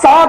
7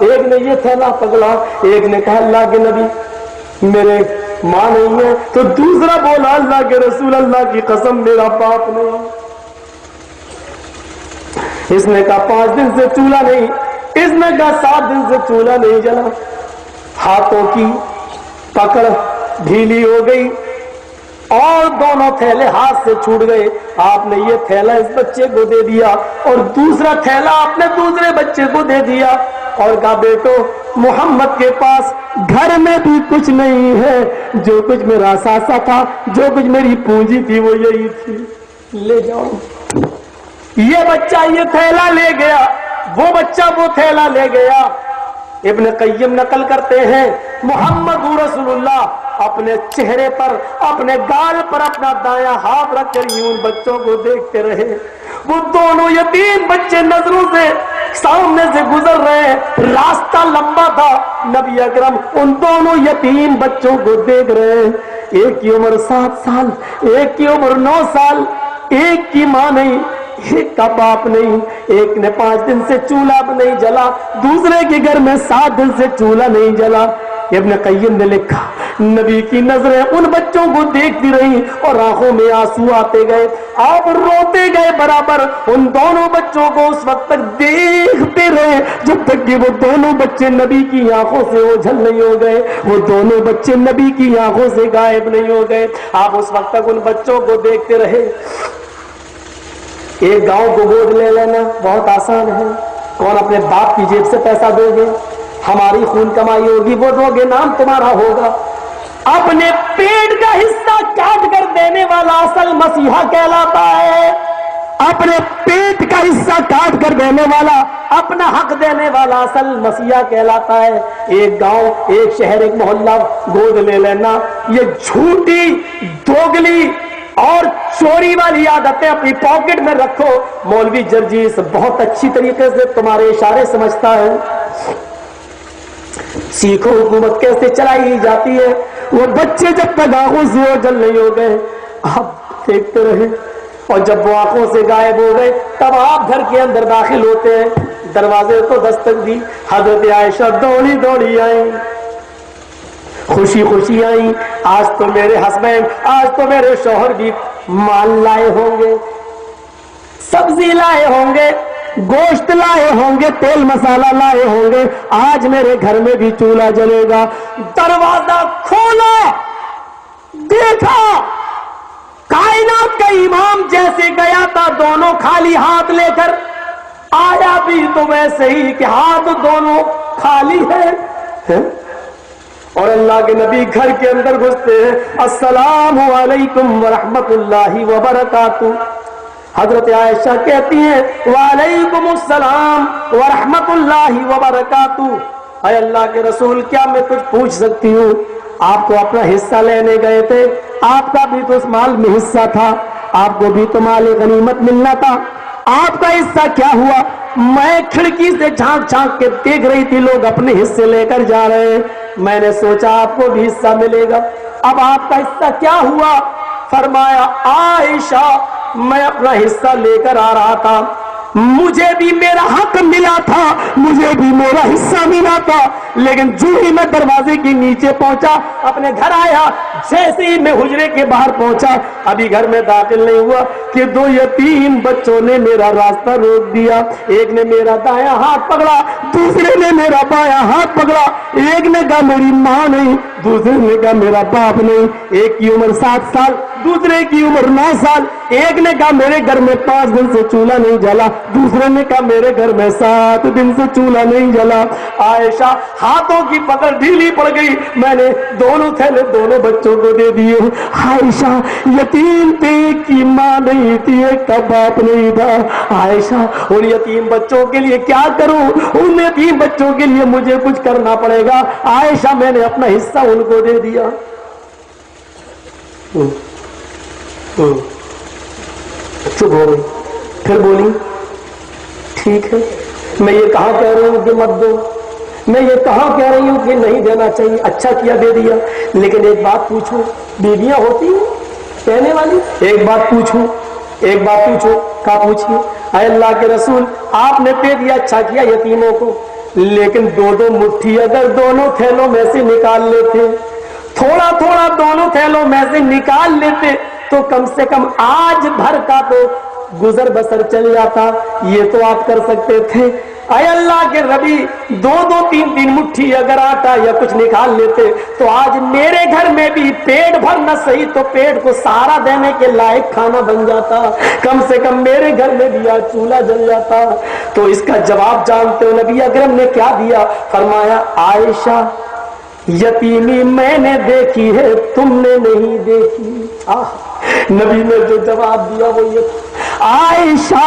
ایک نے یہ تھیلا پکڑا، ایک نے کہا اللہ کے نبی میرے ماں نہیں ہے، تو دوسرا بولا اللہ کے رسول اللہ کی قسم میرا باپ نہیں۔ اس نے کہا 5 دن سے چولہا نہیں، اس نے کہا 7 دن سے چولہا نہیں جلا۔ ہاتھوں کی پکڑ ڈھیلی ہو گئی اور دونوں تھیلے ہاتھ سے چھوٹ گئے۔ آپ نے یہ تھیلا اس بچے کو دے دیا اور دوسرا تھیلا آپ نے دوسرے بچے کو دے دیا اور کہا بیٹو محمد کے پاس گھر میں بھی کچھ نہیں ہے، جو کچھ میرا ساسا تھا، جو کچھ میری پونجی تھی وہ یہی تھی، لے جاؤ۔ یہ بچہ یہ تھیلا لے گیا، وہ بچہ وہ تھیلا لے گیا۔ ابن قیم نقل کرتے ہیں محمد رسول اللہ اپنے چہرے پر، اپنے گال پر اپنا دایاں ہاتھ رکھ کر یوں ان بچوں کو دیکھتے رہے۔ وہ دونوں یتیم بچے نظروں سے سامنے سے گزر رہے ہیں، راستہ لمبا تھا، نبی اکرم ان دونوں یتیم بچوں کو دیکھ رہے ہیں۔ ایک کی عمر 7 سال، ایک کی عمر 9 سال، ایک کی ماں نہیں، ایک کا باپ نہیں، ایک نے 5 دن سے چولہا نہیں جلا، دوسرے کے گھر میں 7 دن سے چولہا نہیں جلا۔ ابن قیم نے لکھا نبی کی نظریں ان بچوں کو دیکھتی رہی اور آنکھوں میں آنسو آتے گئے، آپ روتے گئے برابر، ان دونوں بچوں کو اس وقت تک دیکھتے رہے جب تک کہ وہ دونوں بچے نبی کی آنکھوں سے اوجھل نہیں ہو گئے، وہ دونوں بچے نبی کی آنکھوں سے غائب نہیں ہو گئے۔ آپ اس وقت تک ان بچوں کو دیکھتے رہے۔ ایک گاؤں کو گود لے لینا بہت آسان ہے، کون اپنے باپ کی جیب سے پیسہ دو گے؟ ہماری خون کمائی ہوگی وہ دو گے، نام تمہارا ہوگا۔ اپنے پیٹ کا حصہ کاٹ کر دینے والا اصل مسیحا کہلاتا ہے، اپنے پیٹ کا حصہ کاٹ کر دینے والا، اپنا حق دینے والا اصل مسیحا کہلاتا ہے۔ ایک گاؤں، ایک شہر، ایک محلہ گود لے لینا، یہ جھوٹی دوگلی اور چوری والی عادتیں اپنی پاکٹ میں رکھو۔ مولوی جرجیس بہت اچھی طریقے سے تمہارے اشارے سمجھتا ہے۔ سیکھو حکومت کیسے چلائی جاتی ہے۔ وہ بچے جب تک آنکھوں سے اوجھل نہیں ہو گئے آپ دیکھتے رہے، اور جب وہ آنکھوں سے غائب ہو گئے تب آپ گھر کے اندر داخل ہوتے ہیں۔ دروازے کو دستک دی، حضرت عائشہ دوڑی دوڑی آئی، خوشی خوشی آئی، آج تو میرے ہسبینڈ، آج تو میرے شوہر بھی مال لائے ہوں گے، سبزی لائے ہوں گے، گوشت لائے ہوں گے، تیل مسالہ لائے ہوں گے، آج میرے گھر میں بھی چولہا جلے گا۔ دروازہ کھولا، دیکھا کائنات کا امام جیسے گیا تھا دونوں خالی ہاتھ لے کر، آیا بھی تو ویسے ہی کہ ہاتھ دونوں خالی ہے۔ اور اللہ کے نبی گھر کے اندر گھستے ہیں، السلام علیکم ورحمت اللہ وبرکاتہ۔ حضرت عائشہ کہتی ہیں وعلیکم السلام ورحمت اللہ وبرکاتہ۔ اے اللہ کے رسول کیا میں کچھ پوچھ سکتی ہوں؟ آپ کو اپنا حصہ لینے گئے تھے، آپ کا بھی تو اس مال میں حصہ تھا، آپ کو بھی تو مال غنیمت ملنا تھا، آپ کا حصہ کیا ہوا؟ میں کھڑکی سے جھانک جھانک کے دیکھ رہی تھی لوگ اپنے حصے لے کر جا رہے ہیں، میں نے سوچا آپ کو بھی حصہ ملے گا، اب آپ کا حصہ کیا ہوا؟ فرمایا عائشہ میں اپنا حصہ لے کر آ رہا تھا، مجھے بھی میرا حق ملا تھا، مجھے بھی میرا حصہ ملا تھا، لیکن جو ہی میں دروازے کے نیچے پہنچا اپنے گھر آیا، جیسے ہی میں حجرے کے باہر پہنچا ابھی گھر میں داخل نہیں ہوا کہ 2 یتیم بچوں نے میرا راستہ روک دیا، ایک نے میرا دایاں ہاتھ پکڑا، دوسرے نے میرا بایاں ہاتھ پکڑا، ایک نے کہا میری ماں نہیں، دوسرے نے کہا میرا باپ نہیں، ایک کی عمر 7 سال، دوسرے کی عمر 9 سال، ایک نے کہا میرے گھر میں 5 دن سے چولہا نہیں جلا، دوسرے نے کہا میرے گھر میں 7 دن سے چولہا نہیں جلا۔ عائشہ ہاتھوں کی پکڑ ڈھیلی پڑ گئی، میں نے دونوں تھیلے دونوں بچوں کو دے دیے۔ عائشہ یتیم تھے، ایک کی ماں نہیں تھی، ایک کا باپ نہیں تھا۔ عائشہ ان یتیم بچوں کے لیے کیا کروں؟ ان یتیم بچوں کے لیے مجھے کچھ کرنا پڑے گا۔ عائشہ میں نے اپنا حصہ ان کو دے دیا۔ چپ ہو گئی، پھر بولی ٹھیک ہے، میں یہ کہاں کہہ رہی ہوں کہ مت دو، میں یہ کہاں کہہ رہی ہوں کہ نہیں دینا چاہیے، اچھا کیا دے دیا، لیکن ایک بات پوچھوں، بیویاں ہوتی ہیں کہنے والی، ایک بات پوچھوں کہا پوچھیے۔ اے اللہ کے رسول آپ نے دے دیا، اچھا کیا یتیموں کو، لیکن دو دو مٹھی اگر دونوں تھیلوں میں سے نکال لیتے، تھوڑا تھوڑا دونوں تھیلوں میں سے نکال لیتے تو کم سے کم آج بھر کا تو گزر بسر چل جاتا. یہ تو آپ کر سکتے تھے. اے اللہ کے نبی، دو دو تین تین مٹھی اگر آٹا یا کچھ نکال لیتے تو آج میرے گھر میں بھی پیٹ بھر نہ صحیح تو پیٹ کو سہارا دینے کے لائق کھانا بن جاتا. کم سے کم میرے گھر میں بھی آج چولہا جل جاتا. تو اس کا جواب جانتے ہو نبی اکرم نے کیا دیا؟ فرمایا عائشہ یتیمی میں نے دیکھی ہے، تم نے نہیں دیکھی. نبی نے جو جواب دیا وہ یہ تھا، عائشہ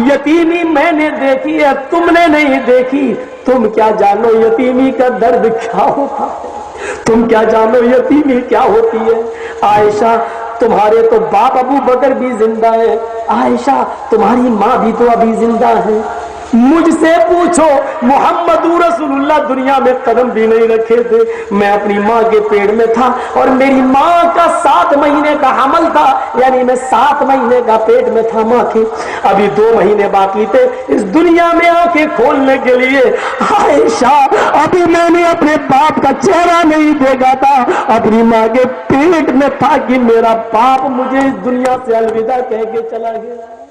یتیمی میں نے دیکھی ہے، تم نے نہیں دیکھی. تم کیا جانو یتیمی کا درد کیا ہوتا ہے، تم کیا جانو یتیمی کیا ہوتی ہے. عائشہ تمہارے تو باپ ابو بکر بھی زندہ ہے، عائشہ تمہاری ماں بھی تو ابھی زندہ ہے. مجھ سے پوچھو محمد رسول اللہ دنیا میں قدم بھی نہیں رکھے تھے. میں اپنی ماں کے پیٹ میں تھا اور میری ماں کا 7 مہینے کا حمل تھا، یعنی میں 7 مہینے کا پیٹ میں تھا ماں کے. ابھی 2 مہینے باقی تھے اس دنیا میں آنکھیں کھولنے کے لیے. عائشہ ابھی میں نے اپنے باپ کا چہرہ نہیں دیکھا تھا، اپنی ماں کے پیٹ میں تھا کہ میرا باپ مجھے اس دنیا سے الوداع کہہ کے چلا گیا.